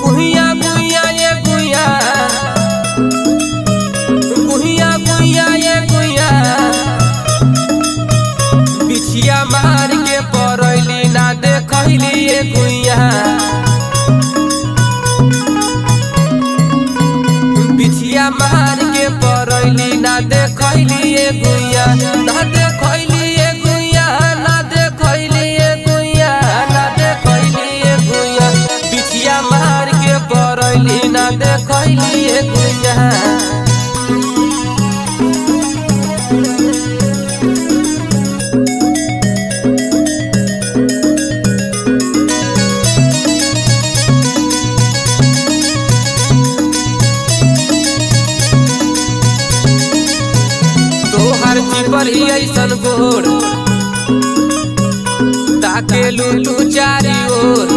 गुहिया गुहिया ये गुहिया, गुहिया गुहिया ये गुहिया, बिछिया मार के परैली ना देखैली ये गुहिया। बिछिया मार के परैली ना देखैली ये गुहिया, ना देखैली ये गुहिया, ना देखैली ये गुहिया, ना देखैली ये गुहिया। बिछिया मार के परैली ना देखैली ये गुहिया। पर ही ऐसन गोर ताके लू तू चारी ओर,